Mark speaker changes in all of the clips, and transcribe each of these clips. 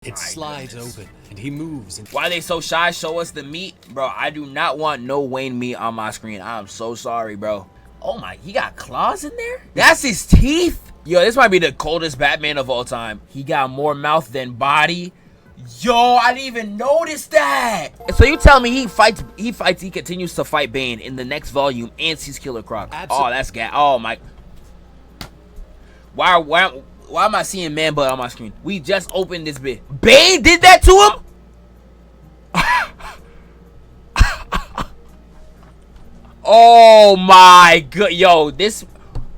Speaker 1: It slides open, and he moves.
Speaker 2: Why they so shy? Show us the meat. Bro, I do not want no Wayne meat on my screen. I'm so sorry, bro. Oh my, he got claws in there? That's his teeth? Yo, this might be the coldest Batman of all time. He got more mouth than body. Yo, I didn't even notice that. So you tell me he continues to fight Bane in the next volume and sees Killer Croc. Oh, that's gas. Oh my. Why am I seeing man butt on my screen? We just opened this bit. Bane did that to him? Oh my god. Yo,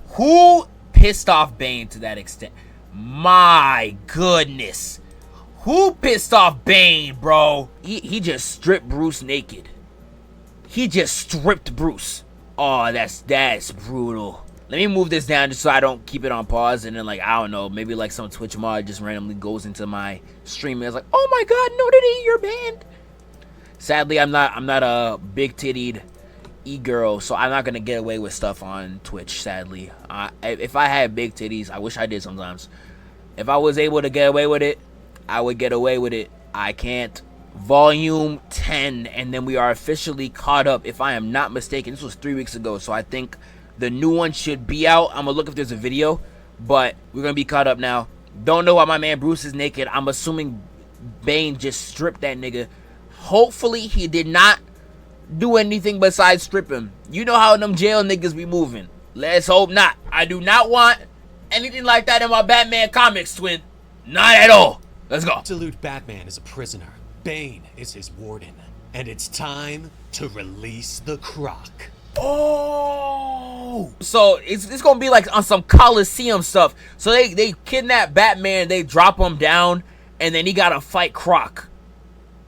Speaker 2: who pissed off Bane to that extent? My goodness. Who pissed off Bane, bro? He just stripped Bruce naked. He just stripped Bruce. Oh, that's brutal. Let me move this down just so I don't keep it on pause, and then, like, I don't know, maybe like some Twitch mod just randomly goes into my stream and it's like, oh my god, nudity, you're banned. Sadly, I'm not a big tittied e-girl, so I'm not gonna get away with stuff on Twitch, sadly. If I had big titties, I wish I did sometimes. If I was able to get away with it, I would get away with it. I can't. Volume 10, and then we are officially caught up, if I am not mistaken. This was 3 weeks ago, so I think the new one should be out. I'm gonna look if there's a video, but we're gonna be caught up now. Don't know why my man Bruce is naked. I'm assuming Bane just stripped that nigga. Hopefully he did not do anything besides strip him. You know how them jail niggas be moving. Let's hope not. I do not want anything like that in my Batman comics, twin. Not at all. Let's go.
Speaker 1: Absolute Batman is a prisoner. Bane is his warden. And it's time to release the Croc.
Speaker 2: Oh, so it's gonna be like on some Coliseum stuff. So they kidnap Batman, they drop him down, and then he gotta fight Croc.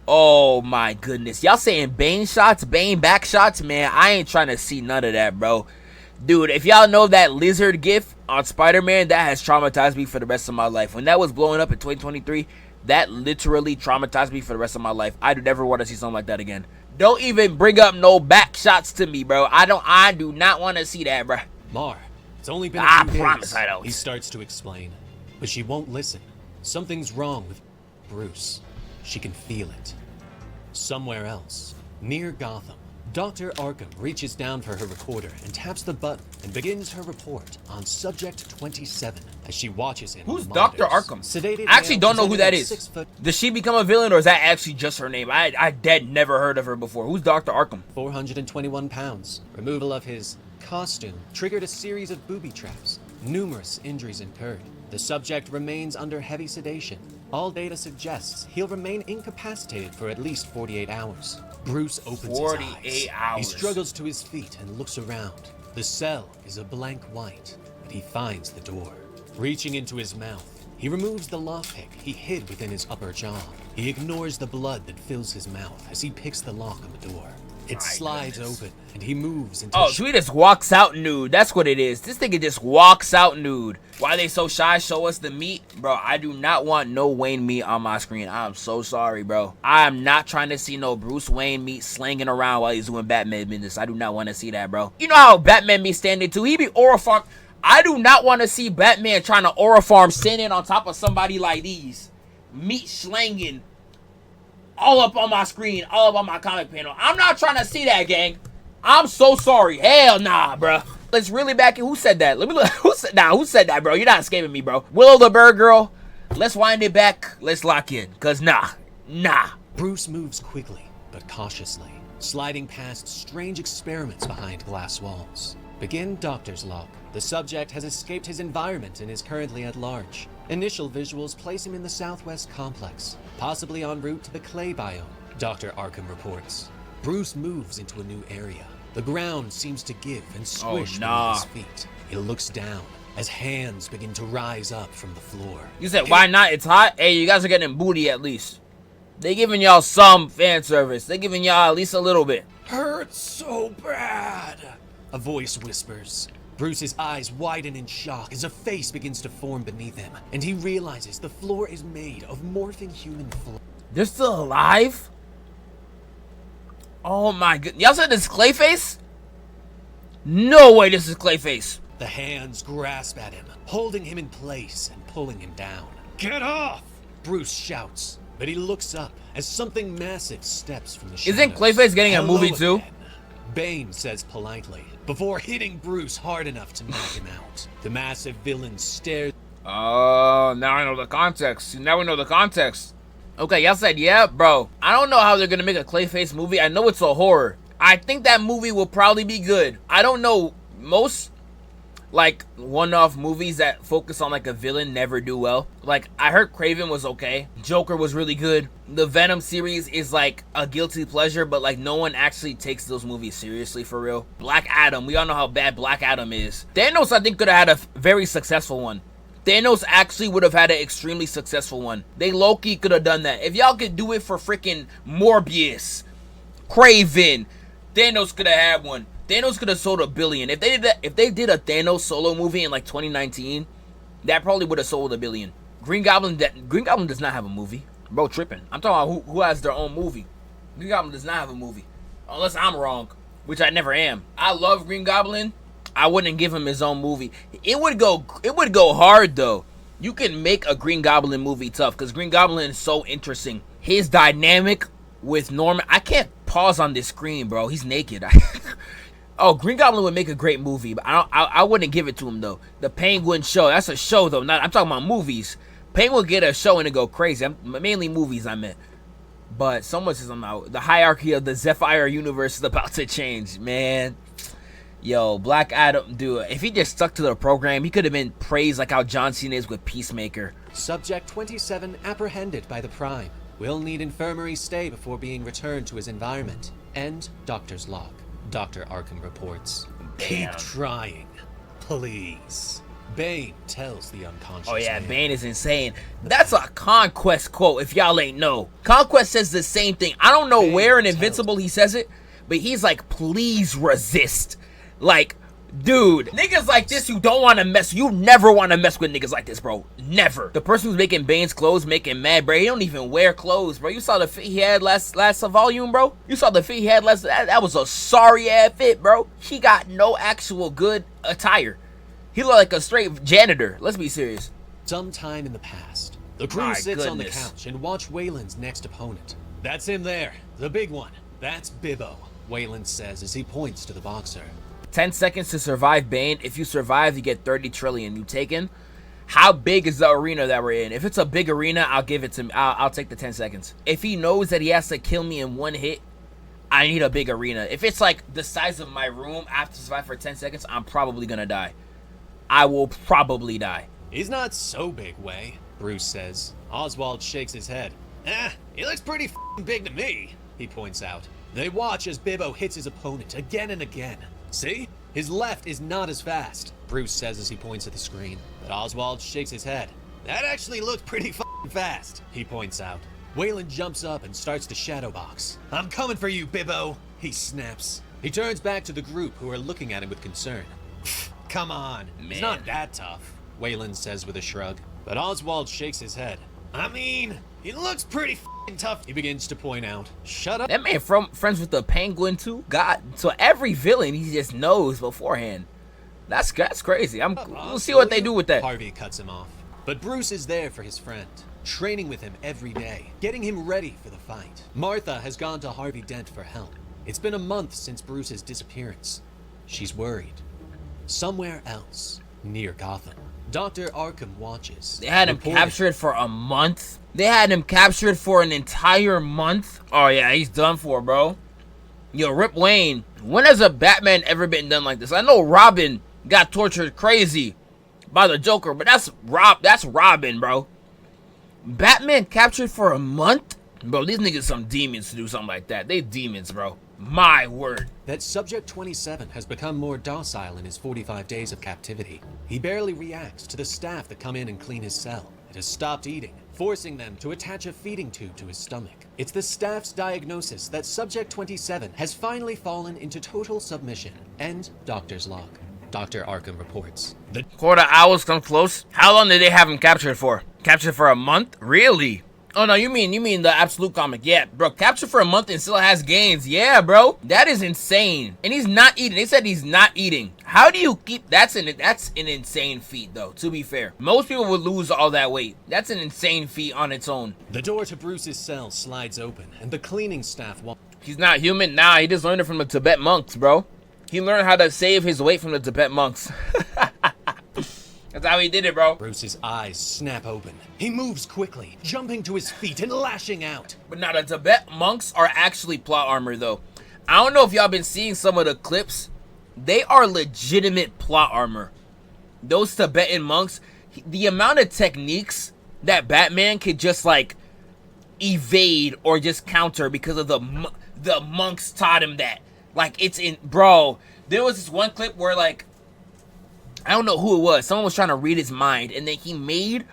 Speaker 2: Oh my goodness, y'all saying Bane shots, Bane back shots? Man, I ain't trying to see none of that, bro. Dude, if y'all know that lizard gif on Spider-Man, that has traumatized me for the rest of my life. When that was blowing up in 2023, that literally traumatized me for the rest of my life. I do never want to see something like that again. Don't even bring up no back shots to me, bro. I do not want to see that, bro.
Speaker 1: Mar, it's only been a few days.
Speaker 2: I promise I don't.
Speaker 1: He starts to explain, but she won't listen. Something's wrong with Bruce. She can feel it. Somewhere else, near Gotham, Dr. Arkham reaches down for her recorder and taps the button and begins her report on Subject 27 as she watches him.
Speaker 2: Who's Dr. Arkham? I actually don't know who that is. Does she become a villain, or is that actually just her name? I dead never heard of her before. Who's Dr. Arkham?
Speaker 1: 421 pounds. Removal of his costume triggered a series of booby traps. Numerous injuries incurred. The subject remains under heavy sedation. All data suggests he'll remain incapacitated for at least 48 hours. Bruce opens his eyes.
Speaker 2: 48 hours.
Speaker 1: He struggles to his feet and looks around. The cell is a blank white, but he finds the door. Reaching into his mouth, he removes the lockpick he hid within his upper jaw. He ignores the blood that fills his mouth as he picks the lock on the door. It slides open, and he moves into...
Speaker 2: Oh, so he just walks out nude. That's what it is. This nigga just walks out nude. Why they so shy? Show us the meat. Bro, I do not want no Wayne meat on my screen. I'm so sorry, bro. I am not trying to see no Bruce Wayne meat slanging around while he's doing Batman business. I do not want to see that, bro. You know how Batman be standing too? He be aura farm. I do not want to see Batman trying to aura farm standing on top of somebody like these. Meat slanging. All up on my screen, all up on my comic panel. I'm not trying to see that, gang. I'm so sorry. Hell nah, bro. Let's really back in. Who said that? Let me look. Who said that, bro? You're not escaping me, bro. Willow the Bird Girl. Let's wind it back. Let's lock in. Cause nah.
Speaker 1: Bruce moves quickly, but cautiously, sliding past strange experiments behind glass walls. Begin doctor's log. The subject has escaped his environment and is currently at large. Initial visuals place him in the Southwest Complex, possibly en route to the clay biome, Dr. Arkham reports. Bruce moves into a new area. The ground seems to give and squish beneath his feet. He looks down as hands begin to rise up from the floor.
Speaker 2: You said, why not? It's hot? Hey, you guys are getting booty at least. They giving y'all some fan service. They giving y'all at least a little bit.
Speaker 1: Hurts so bad, a voice whispers. Bruce's eyes widen in shock as a face begins to form beneath him, and he realizes the floor is made of morphing human flesh.
Speaker 2: They're still alive? Oh my god. Y'all said this is Clayface? No way this is Clayface.
Speaker 1: The hands grasp at him, holding him in place and pulling him down. Get off! Bruce shouts, but he looks up as something massive steps from the shadows.
Speaker 2: Isn't Clayface getting a movie too?
Speaker 1: Again. Bane says politely, before hitting Bruce hard enough to knock him out. The massive villain stares.
Speaker 2: Oh, now I know the context. Now we know the context. Okay, y'all said, yeah, bro. I don't know how they're gonna make a Clayface movie. I know it's a horror. I think that movie will probably be good. I don't know. Most, like, one-off movies that focus on, like, a villain never do well. Like, I heard Kraven was okay. Joker was really good. The Venom series is, like, a guilty pleasure, but, like, no one actually takes those movies seriously for real. Black Adam. We all know how bad Black Adam is. Thanos, I think, could have had a very successful one. Thanos actually would have had an extremely successful one. They low-key could have done that. If y'all could do it for freaking Morbius, Kraven, Thanos could have had one. Thanos could have sold $1 billion. If they did a Thanos solo movie in like 2019, that probably would have sold $1 billion. Green Goblin does not have a movie. Bro, tripping. I'm talking about who has their own movie. Green Goblin does not have a movie. Unless I'm wrong, which I never am. I love Green Goblin. I wouldn't give him his own movie. It would go hard though. You can make a Green Goblin movie tough because Green Goblin is so interesting. His dynamic with Norman. I can't pause on this screen, bro. He's naked. Oh, Green Goblin would make a great movie, but I wouldn't give it to him though. The Penguin show. That's a show though. I'm talking about movies. Penguin would get a show and it go crazy. Mainly movies I meant. But so much is about the hierarchy of the ZEPHFIRE universe is about to change, man. Yo, Black Adam, dude, if he just stuck to the program, he could have been praised like how John Cena is with Peacemaker.
Speaker 1: Subject 27 apprehended by the Prime. Will need infirmary stay before being returned to his environment. End doctor's log. Dr. Arkham reports. Keep trying, please. Bane tells the unconscious
Speaker 2: Oh yeah,
Speaker 1: man.
Speaker 2: Bane is insane. That's a Conquest quote, if y'all ain't know. Conquest says the same thing. I don't know
Speaker 1: Bane
Speaker 2: where in Invincible he says it, but he's like, please resist. Like, dude, niggas like this you don't want to mess. You never want to mess with niggas like this, bro. Never. The person who's making Bane's clothes making mad, bro. He don't even wear clothes, bro. You saw the fit he had last volume, bro. You saw the fit he had last. That was a sorry ass fit, bro. He got no actual good attire. He looked like a straight janitor. Let's be serious.
Speaker 1: Sometime in the past, the crew
Speaker 2: My
Speaker 1: sits on the
Speaker 2: goodness.
Speaker 1: couch and watch Wayland's next opponent. That's him there, the big one. That's Bibbo, Wayland says as he points to the boxer.
Speaker 2: 10 seconds to survive Bane. If you survive, you get 30 trillion. You taken? How big is the arena that we're in? If it's a big arena, I'll give it to him. I'll take the 10 seconds. If he knows that he has to kill me in one hit, I need a big arena. If it's like the size of my room, I have to survive for 10 seconds, I'm probably gonna die. I will probably die.
Speaker 1: He's not so big, Way, Bruce says. Oswald shakes his head. He looks pretty f***ing big to me, he points out. They watch as Bibbo hits his opponent again and again. See? His left is not as fast, Bruce says as he points at the screen. But Oswald shakes his head. That actually looks pretty f***ing fast, he points out. Wayland jumps up and starts to shadow box. I'm coming for you, Bibbo, he snaps. He turns back to the group who are looking at him with concern. Come on, it's not that tough, Wayland says with a shrug. But Oswald shakes his head. I mean, he looks pretty f***ing tough, he begins to point out. Shut up.
Speaker 2: That man friends with the Penguin too? God, so every villain he just knows beforehand. That's crazy. We'll see what they do with that.
Speaker 1: Harvey cuts him off. But Bruce is there for his friend, training with him every day, getting him ready for the fight. Martha has gone to Harvey Dent for help. It's been a month since Bruce's disappearance. She's worried. Somewhere else, near Gotham, Dr. Arkham watches.
Speaker 2: They had him captured for a month? They had him captured for an entire month? Oh yeah, he's done for, bro. Yo, Rip Wayne. When has a Batman ever been done like this? I know Robin got tortured crazy by the Joker, but that's Robin, bro. Batman captured for a month? Bro, these niggas some demons to do something like that. They demons, bro. My word.
Speaker 1: That Subject 27 has become more docile in his 45 days of captivity. He barely reacts to the staff that come in and clean his cell. It has stopped eating, forcing them to attach a feeding tube to his stomach. It's the staff's diagnosis that Subject 27 has finally fallen into total submission. End doctor's log. Dr. Arkham reports. The
Speaker 2: Quarter hours come close. How long did they have him captured for? Captured for a month? Really? Oh no, you mean the Absolute comic. Yeah, bro, captured for a month and still has gains. Yeah, bro. That is insane. And he's not eating. They said he's not eating. How do you keep... That's an insane feat, though, to be fair. Most people would lose all that weight. That's an insane feat on its own.
Speaker 1: The door to Bruce's cell slides open, and the cleaning staff walk.
Speaker 2: He's not human. Nah, he just learned it from the Tibet monks, bro. He learned how to save his weight from the Tibet monks. That's how he did it, bro.
Speaker 1: Bruce's eyes snap open. He moves quickly, jumping to his feet and lashing out.
Speaker 2: But now the Tibet monks are actually plot armor, though. I don't know if y'all been seeing some of the clips. They are legitimate plot armor. Those Tibetan monks, the amount of techniques that Batman could just like evade or just counter because of the monks taught him that. Like, it's in, bro. There was this one clip where, like, I don't know who it was. Someone was trying to read his mind, and then he made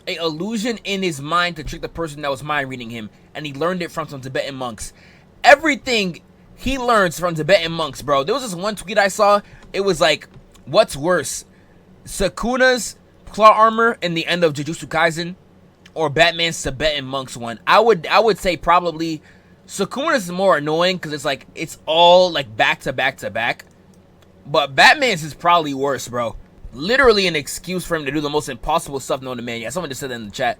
Speaker 2: an illusion in his mind to trick the person that was mind reading him, and he learned it from some Tibetan monks. Everything he learns from Tibetan monks, bro. There was this one tweet I saw. It was like, what's worse, Sukuna's claw armor in the end of Jujutsu Kaisen, or Batman's Tibetan monks one? I would say probably Sukuna's is more annoying because it's like it's all like back to back to back. But Batman's is probably worse, bro. Literally an excuse for him to do the most impossible stuff known to man. Yeah, someone just said that in the chat.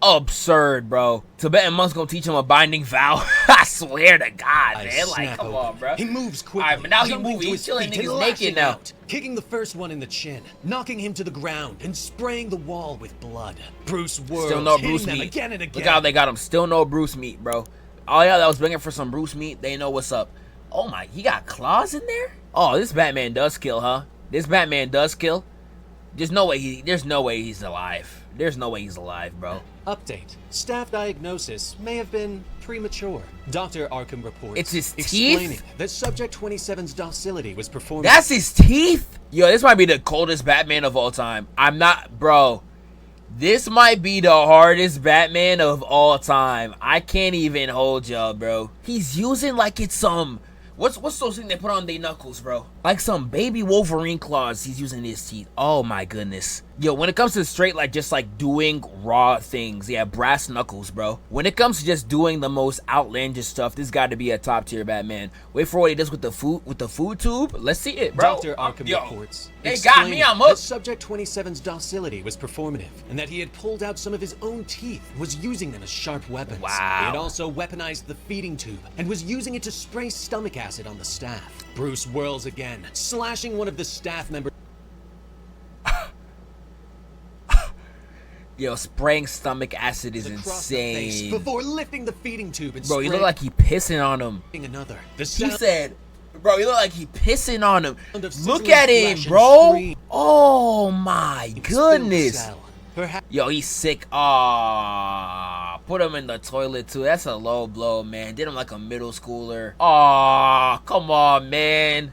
Speaker 2: Absurd, bro. Tibetan monks gonna teach him a binding vow. I swear to God, man. Like, come on, bro.
Speaker 1: He moves quickly.
Speaker 2: Alright, but now he moves. He's killing niggas naked now.
Speaker 1: Kicking the first one in the chin, knocking him to the ground, and spraying the wall with blood. Bruce whirls,
Speaker 2: still no Bruce meat.
Speaker 1: Again and again.
Speaker 2: Look how they got him. Still no Bruce meat, bro. All y'all that was bringing for some Bruce meat, they know what's up. Oh my, he got claws in there? Oh, this Batman does kill, huh? This Batman does kill. There's no way he's alive. There's no way he's alive, bro.
Speaker 1: Update. Staff diagnosis may have been premature. Dr. Arkham reports.
Speaker 2: It's his
Speaker 1: explaining
Speaker 2: teeth?
Speaker 1: that Subject 27's docility was performed.
Speaker 2: That's his teeth? Yo, this might be the coldest Batman of all time. I'm not, bro. This might be the hardest Batman of all time. I can't even hold y'all, bro. He's using like it's some... What's those things they put on their knuckles, bro? Like some baby Wolverine claws he's using his teeth. Oh my goodness. Yo, when it comes to straight, like, just like doing raw things, yeah, brass knuckles, bro. When it comes to just doing the most outlandish stuff, this got to be a top tier Batman. Wait for what he does with the food tube. Let's see it, bro.
Speaker 1: Dr. Arkham reports.
Speaker 2: They got me, I'm up.
Speaker 1: That Subject 27's docility was performative, and that he had pulled out some of his own teeth, was using them as sharp weapons.
Speaker 2: Wow.
Speaker 1: He had also weaponized the feeding tube, and was using it to spray stomach acid on the staff. Bruce whirls again, slashing one of the staff members.
Speaker 2: Yo, spraying stomach acid is insane.
Speaker 1: Before lifting the feeding tube and
Speaker 2: bro, he looked like he pissing on him.
Speaker 1: Another.
Speaker 2: He said, bro, he looked like he pissing on him. Look at him, bro. Oh my goodness. Yo, he's sick. Aw, put him in the toilet too. That's a low blow, man. Did him like a middle schooler. Aw, come on, man.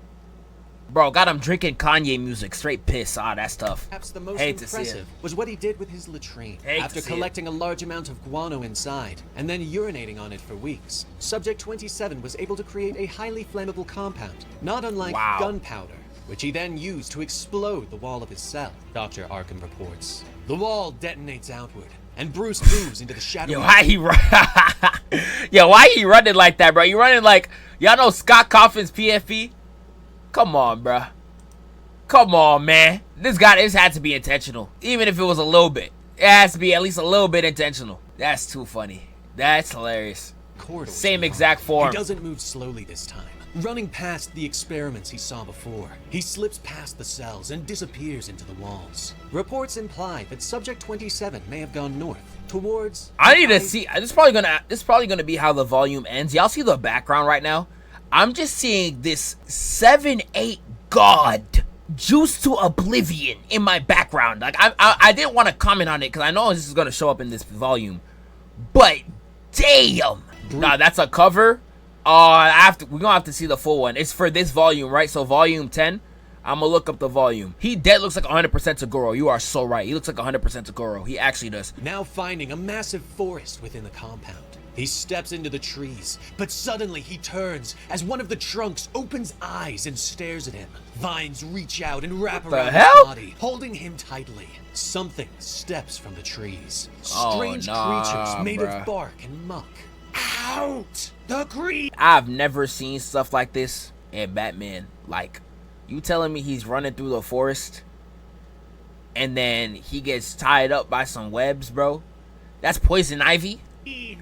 Speaker 2: Bro, got him drinking Kanye music. Straight piss. Ah, that's tough.
Speaker 1: Perhaps the most impressive was what he did with his latrine. After collecting a large amount of guano inside, and then urinating on it for weeks, Subject 27 was able to create a highly flammable compound, not unlike gunpowder, which he then used to explode the wall of his cell, Dr. Arkham reports. The wall detonates outward, and Bruce moves into the shadow.
Speaker 2: Yo, why he run? Yo, why he running like that, bro? You running like, y'all know Scott Cawthon's PFP? Come on, bro. Come on, man. This had to be intentional. Even if it was a little bit. It has to be at least a little bit intentional. That's too funny. That's hilarious. Same exact form.
Speaker 1: He doesn't move slowly this time. Running past the experiments he saw before, he slips past the cells and disappears into the walls. Reports imply that Subject 27 may have gone north, towards...
Speaker 2: I need to see... This is probably gonna be how the volume ends. Y'all see the background right now? I'm just seeing this 7-8 God juice to oblivion in my background. Like, I didn't want to comment on it because I know this is gonna show up in this volume, but damn. Nah, that's a cover. We're gonna have to see the full one. It's for this volume, right? So volume 10. I'm gonna look up the volume. He dead looks like 100% Tagoro. You are so right. He looks like 100% Tagoro. He actually does.
Speaker 1: Now finding a massive forest within the compound, he steps into the trees, but suddenly he turns as one of the trunks opens eyes and stares at him. Vines reach out and wrap around his body, holding him tightly. Something steps from the trees. Strange creatures made of bark and muck. Out! The creep!
Speaker 2: I've never seen stuff like this in Batman. Like, You telling me he's running through the forest and then he gets tied up by some webs, bro? That's poison ivy?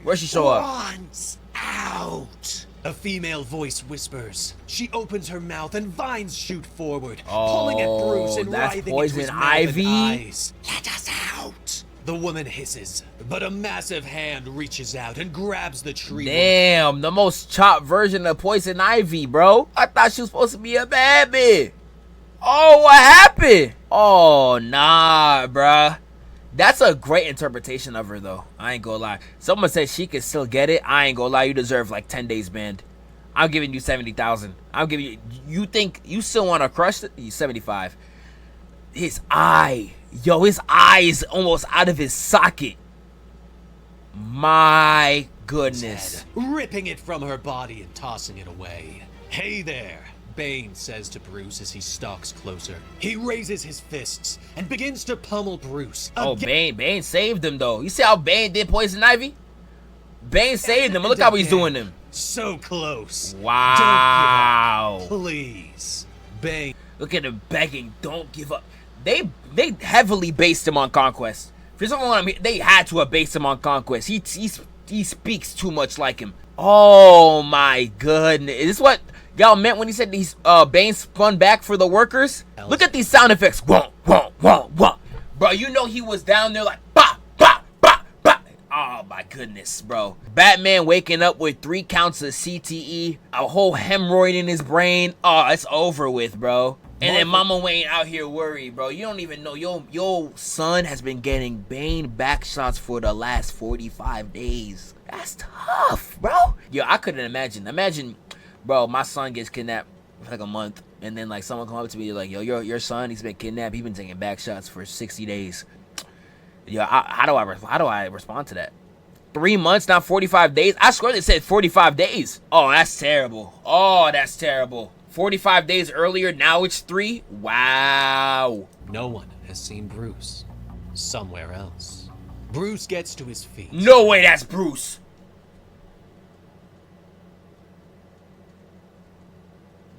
Speaker 2: Where'd she show up?
Speaker 1: Wants out. A female voice whispers. She opens her mouth and vines shoot forward, pulling at Bruce and
Speaker 2: that's
Speaker 1: writhing
Speaker 2: poison
Speaker 1: into his mouth
Speaker 2: ivy?
Speaker 1: and eyes. Let us out. The woman hisses, but a massive hand reaches out and grabs the tree.
Speaker 2: Damn, the most chopped version of poison ivy, bro. I thought she was supposed to be a baby. Oh, what happened? Oh, nah, bruh. That's a great interpretation of her, though. I ain't gonna lie. Someone said she could still get it. I ain't gonna lie. You deserve like 10 days banned. I'm giving you 70,000. I'm giving you. You think you still want to crush it? 75. His eye. Yo, his eye is almost out of his socket. My goodness.
Speaker 1: Ripping it from her body and tossing it away. Hey there, Bane says to Bruce as he stalks closer. He raises his fists and begins to pummel Bruce.
Speaker 2: Oh, Bane saved him, though. You see how Bane did poison ivy? Bane saved him. Look how he's doing him.
Speaker 1: So close.
Speaker 2: Wow.
Speaker 1: Don't give up, please. Bane.
Speaker 2: Look at him begging. Don't give up. They heavily based him on Conquest. For someone, they had to have based him on Conquest. He speaks too much like him. Oh my goodness. Is this what y'all meant when he said these Bane spun back for the workers? Look at these sound effects. Whoa, whoa, whoa, whoa. Bro, you know he was down there like bah, bah, bah, bah. Oh my goodness, bro. Batman waking up with 3 counts of CTE, a whole hemorrhoid in his brain. Oh, it's over with, bro. And then Mama Wayne out here worried, bro. You don't even know. Your son has been getting Bane back shots for the last 45 days. That's tough, bro. Yo, I couldn't imagine. Imagine, bro, my son gets kidnapped for like a month. And then like someone come up to me like, yo, your son, he's been kidnapped. He's been taking back shots for 60 days. Yo, how do I respond to that? 3 months, not 45 days? I swear they said 45 days. Oh, that's terrible. Oh, that's terrible. 45 days earlier, now it's 3? Wow.
Speaker 1: No one has seen Bruce. Somewhere else. Bruce gets to his feet.
Speaker 2: No way that's Bruce.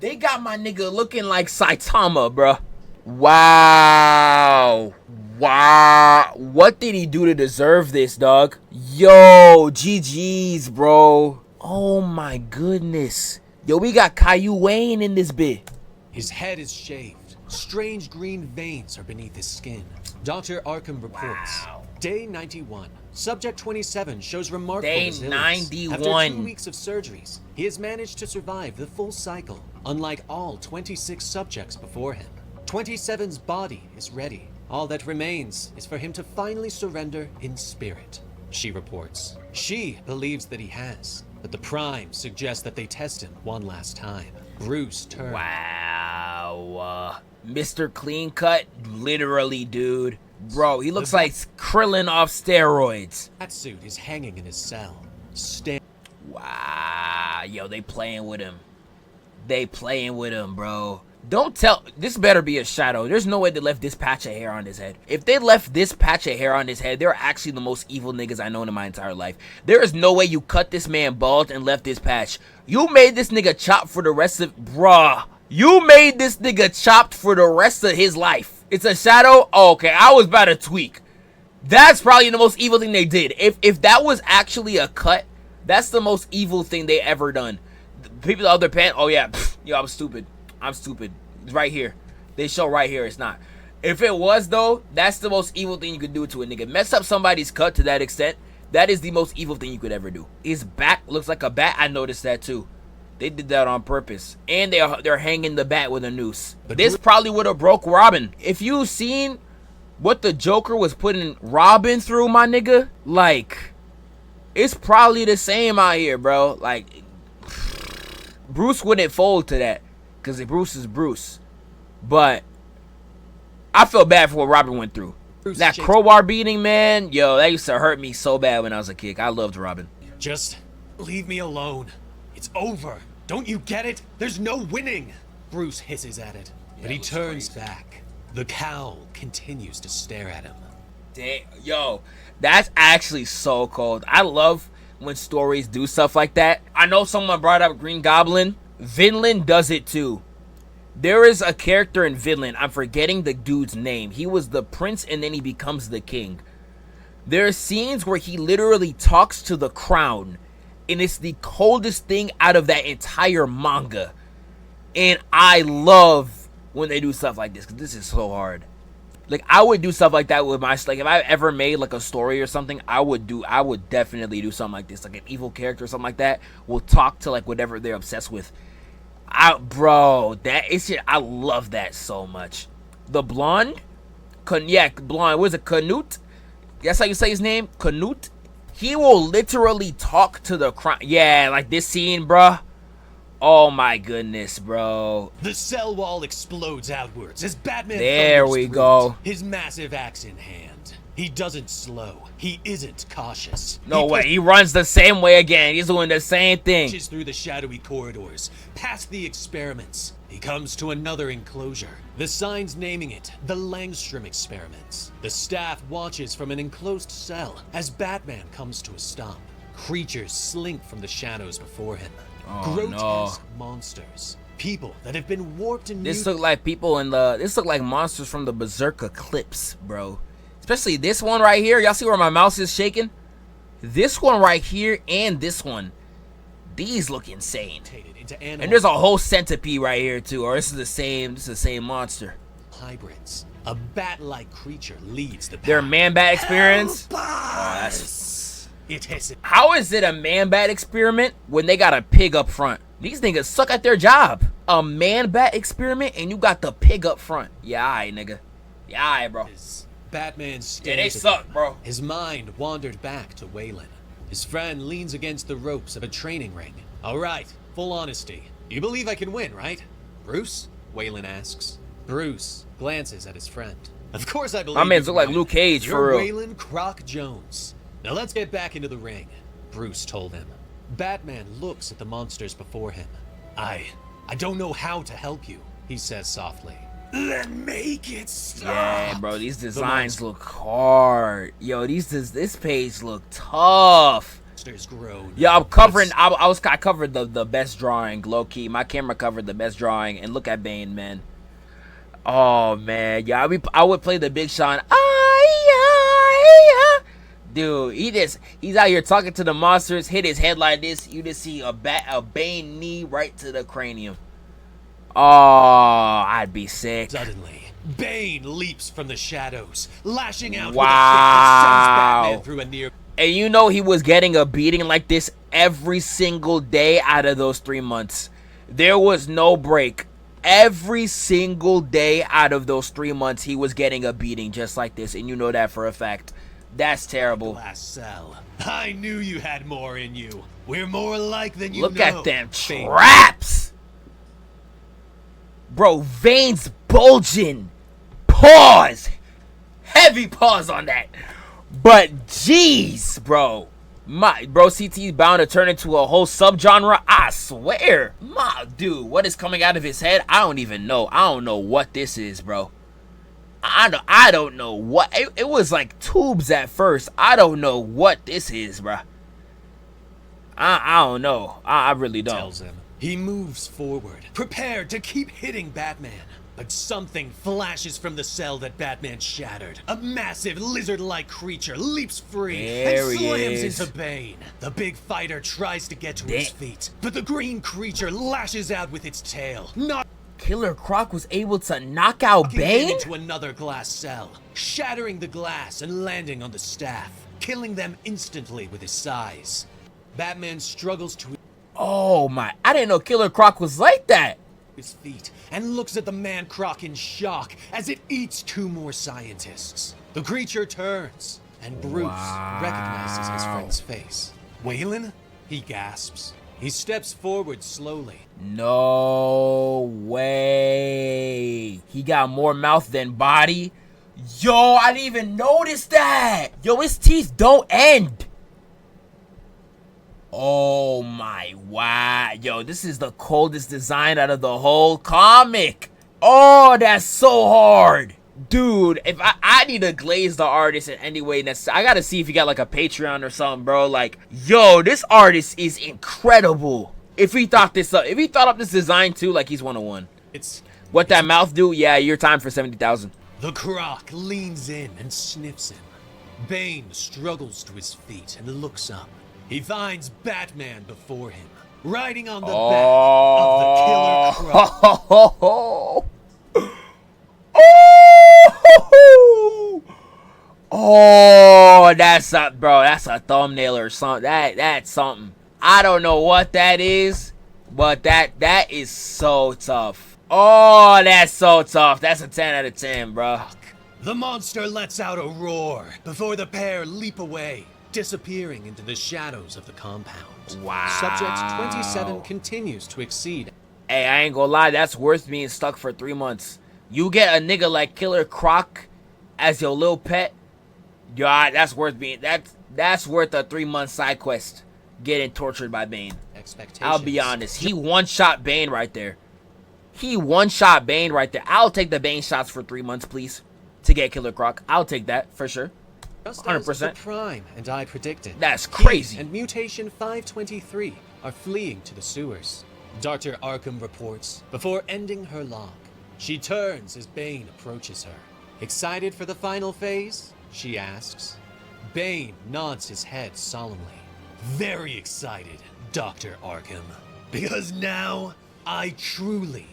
Speaker 2: They got my nigga looking like Saitama, bruh. Wow. Wow. What did he do to deserve this, dog? Yo, GG's, bro. Oh my goodness. Yo, we got Caillou Wayne in this bit.
Speaker 1: His head is shaved. Strange green veins are beneath his skin. Dr. Arkham reports.
Speaker 2: Wow.
Speaker 1: Day 91. Subject 27 shows remarkable
Speaker 2: Day
Speaker 1: resilience.
Speaker 2: 91.
Speaker 1: After 2 weeks of surgeries, he has managed to survive the full cycle, unlike all 26 subjects before him. 27's body is ready. All that remains is for him to finally surrender in spirit, she reports. She believes that he has, but the Prime suggests that they test him one last time. Bruce turns.
Speaker 2: Wow. Mr. Clean Cut? Literally, dude. Bro, he looks like Krillin off steroids.
Speaker 1: That suit is hanging in his cell.
Speaker 2: Wow. Yo, they playing with him. They playing with him, bro. Don't tell. This better be a shadow. There's no way they left this patch of hair on his head. If they left this patch of hair on his head, they're actually the most evil niggas I known in my entire life. There is no way you cut this man bald and left this patch. You made this nigga chop for the rest of... Bruh. You made this nigga chopped for the rest of his life. It's a shadow? Oh, okay, I was about to tweak. That's probably the most evil thing they did. If that was actually a cut, that's the most evil thing they ever done. People the other pan... Oh, yeah. Pfft, yo, I'm stupid. I'm stupid. It's right here. They show right here. It's not. If it was, though, that's the most evil thing you could do to a nigga. Mess up somebody's cut to that extent. That is the most evil thing you could ever do. His back looks like a bat. I noticed that, too. They did that on purpose. And they're hanging the bat with a noose. But this probably would have broke Robin. If you seen what the Joker was putting Robin through, my nigga, like, it's probably the same out here, bro. Like, Bruce wouldn't fold to that. Because Bruce is Bruce. But I feel bad for what Robin went through. That crowbar beating, man. Yo, that used to hurt me so bad when I was a kid. I loved Robin.
Speaker 1: Just leave me alone. It's over. Don't you get it? There's no winning. Bruce hisses at it, but he turns back. The cowl continues to stare at him.
Speaker 2: Damn, yo, that's actually so cold. I love when stories do stuff like that. I know someone brought up Green Goblin. Vinland does it too. There is a character in Vinland, I'm forgetting the dude's name. He was the prince and then he becomes the king. There are scenes where he literally talks to the crown, and it's the coldest thing out of that entire manga. And I love when they do stuff like this, because this is so hard. Like, I would do stuff like that with my, like, if I ever made like a story or something, I would definitely do something like this. Like an evil character or something like that will talk to like whatever they're obsessed with. Bro, I love that so much. The blonde, blonde, what is it, Canute? That's how you say his name, Canute. He will literally talk to the crown. Yeah, like this scene, bruh. Oh my goodness, bro.
Speaker 1: The cell wall explodes outwards as Batman
Speaker 2: there we go.
Speaker 1: His massive axe in hand. He doesn't slow. He isn't cautious.
Speaker 2: No way. He runs the same way again. He's doing the same thing.
Speaker 1: Through the shadowy corridors, past the experiments. He comes to another enclosure. The sign's naming it the Langstrom Experiments. The staff watches from an enclosed cell as Batman comes to a stop. Creatures slink from the shadows before him. Grotesque monsters. People that have been warped and
Speaker 2: this look like people in the. This look like monsters from the Berserker clips, bro. Especially this one right here. Y'all see where my mouse is shaking? This one right here and this one. These look insane. And there's a whole centipede right here too. Or this is the same monster.
Speaker 1: Hybrids. A bat-like creature leads the pack.
Speaker 2: Their man-bat experience. How is it a man-bat experiment when they got a pig up front? These niggas suck at their job. A man-bat experiment and you got the pig up front. Yeah, alright, nigga. Yeah, alright, bro.
Speaker 1: Batman
Speaker 2: yeah, they suck, bro.
Speaker 1: His mind wandered back to Waylon. His friend leans against the ropes of a training ring. All right, full honesty. You believe I can win, right? Bruce? Waylon asks. Bruce glances at his friend. Of course I believe.
Speaker 2: My man's look like Luke Cage for real.
Speaker 1: Waylon Croc Jones. Now let's get back into the ring, Bruce told him. Batman looks at the monsters before him. I don't know how to help you, he says softly. Then make it stop.
Speaker 2: Yeah, bro, these designs look hard. Yo, this page look tough. Yeah, I covered the best drawing, low key. My camera covered the best drawing, and look at Bane, man. Oh man, yeah, I would play the Big Sean. Dude, he's out here talking to the monsters, hit his head like this. You just see a Bane knee right to the cranium. Oh, I'd be sick.
Speaker 1: Suddenly, Bane leaps from the shadows, lashing out
Speaker 2: wow.
Speaker 1: with a kick that sends Batman through a near.
Speaker 2: And you know he was getting a beating like this every single day out of those 3 months. There was no break. Every single day out of those 3 months, he was getting a beating just like this, and you know that for a fact. That's terrible.
Speaker 1: Glass cell. I knew you had more in you. We're more alike than you know.
Speaker 2: Look at them traps. Bro, veins bulging. Pause. Heavy pause on that. But jeez, bro. CT's bound to turn into a whole subgenre. I swear. Dude, what is coming out of his head? I don't even know. I don't know what this is, bro. I don't know what. It was like tubes at first. I don't know what this is, bro. I don't know. I really don't.
Speaker 1: Tells him. He moves forward, prepared to keep hitting Batman. But something flashes from the cell that Batman shattered. A massive lizard-like creature leaps free and slams into Bane. The big fighter tries to get to his feet, but the green creature lashes out with its tail.
Speaker 2: Killer Croc was able to knock out Bane?
Speaker 1: Into another glass cell, shattering the glass and landing on the staff, killing them instantly with his size. Batman struggles to
Speaker 2: oh my, I didn't know Killer Croc was like that.
Speaker 1: His feet and looks at the man Croc in shock as it eats 2 more scientists. The creature turns and Bruce recognizes his friend's face. Waylon? He gasps. He steps forward slowly.
Speaker 2: No way. He got more mouth than body. Yo, I didn't even notice that. Yo, his teeth don't end. Oh my, wow. Yo, this is the coldest design out of the whole comic. Oh, that's so hard. Dude, if I need to glaze the artist in any way necessary. I gotta see if you got like a Patreon or something, bro. Like, yo, this artist is incredible. If he thought this up, if he thought up this design too, like he's 101.
Speaker 1: It's
Speaker 2: What that mouth do? Yeah, your time for 70,000.
Speaker 1: The Croc leans in and sniffs him. Bane struggles to his feet and looks up. He finds Batman before him, riding on the back of the killer Croc.
Speaker 2: Oh, that's a, bro. That's a thumbnail or something. That's something. I don't know what that is, but that is so tough. Oh, that's so tough. That's a 10 out of 10, bro.
Speaker 1: The monster lets out a roar before the pair leap away, disappearing into the shadows of the compound.
Speaker 2: Wow.
Speaker 1: Subject 27 continues to exceed.
Speaker 2: Hey, I ain't gonna lie. That's worth being stuck for 3 months. You get a nigga like Killer Croc as your little pet. Yeah, that's worth being. That's worth a 3-month side quest. Getting tortured by Bane. I'll be honest. He one-shot Bane right there. I'll take the Bane shots for 3 months, please, to get Killer Croc. I'll take that for sure. 100%.
Speaker 1: The Prime and I predicted.
Speaker 2: That's crazy.
Speaker 1: He and Mutation 523 are fleeing to the sewers. Dr. Arkham reports before ending her log. She turns as Bane approaches her. Excited for the final phase? She asks. Bane nods his head solemnly. Very excited, Dr. Arkham. Because now, I truly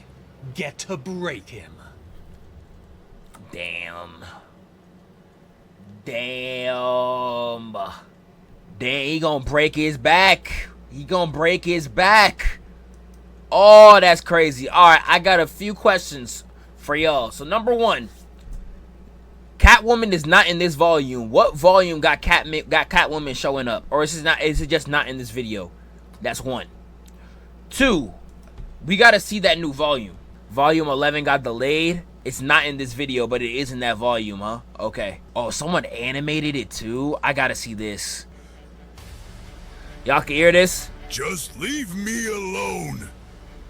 Speaker 1: get to break him.
Speaker 2: Damn, he gonna break his back. Oh, that's crazy. Alright, I got a few questions for y'all. So number 1, Catwoman is not in this volume. What volume got Catwoman showing up? Or is it just not in this video? That's 1. 2, we gotta see that new volume. Volume 11 got delayed. It's not in this video, but it is in that volume, huh? Okay. Oh, someone animated it too? I gotta see this. Y'all can hear this?
Speaker 3: Just leave me alone.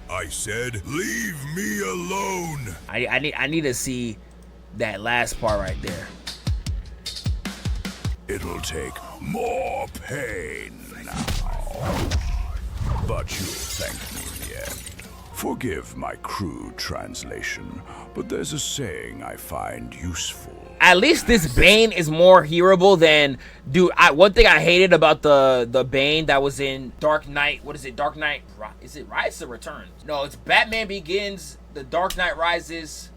Speaker 3: I said, leave me alone.
Speaker 2: I need to see that last part right there.
Speaker 3: It'll take more pain now. But you'll thank me in the end. Forgive my crude translation, but there's a saying I find useful.
Speaker 2: At least this Bane is more hearable than... Dude, one thing I hated about the Bane that was in Dark Knight... What is it? Dark Knight... Is it Rise or Returns? No, it's Batman Begins, The Dark Knight Rises,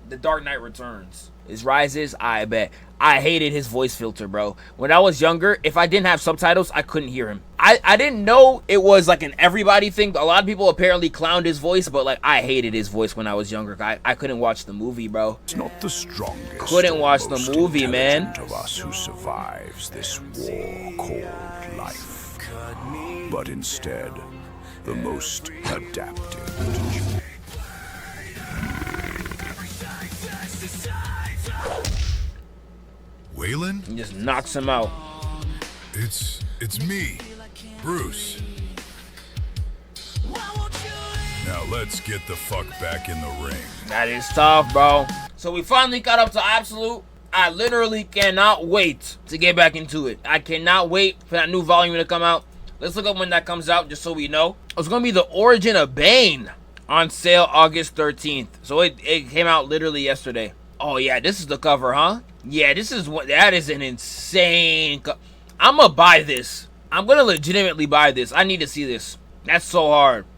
Speaker 2: The Dark Knight Returns. Is Rises? I bet. I hated his voice filter, bro. When I was younger, if I didn't have subtitles, I couldn't hear him. I didn't know it was like an everybody thing. A lot of people apparently clowned his voice, but like I hated his voice when I was younger. I couldn't watch the movie, bro.
Speaker 3: It's not the strongest.
Speaker 2: Couldn't watch the movie, man.
Speaker 3: Of us who survives this war called life, but instead the most adaptive. Waylon?
Speaker 2: He just knocks him out.
Speaker 3: It's me, Bruce. Now let's get the fuck back in the ring.
Speaker 2: That is tough, bro. So we finally got up to Absolute. I literally cannot wait to get back into it. I cannot wait for that new volume to come out. Let's look up when that comes out just so we know. It's going to be The Origin of Bane on sale August 13th. So it came out literally yesterday. Oh yeah, this is the cover, huh? Yeah, that is an insane I'm gonna buy this. I'm gonna legitimately buy this. I need to see this. That's so hard.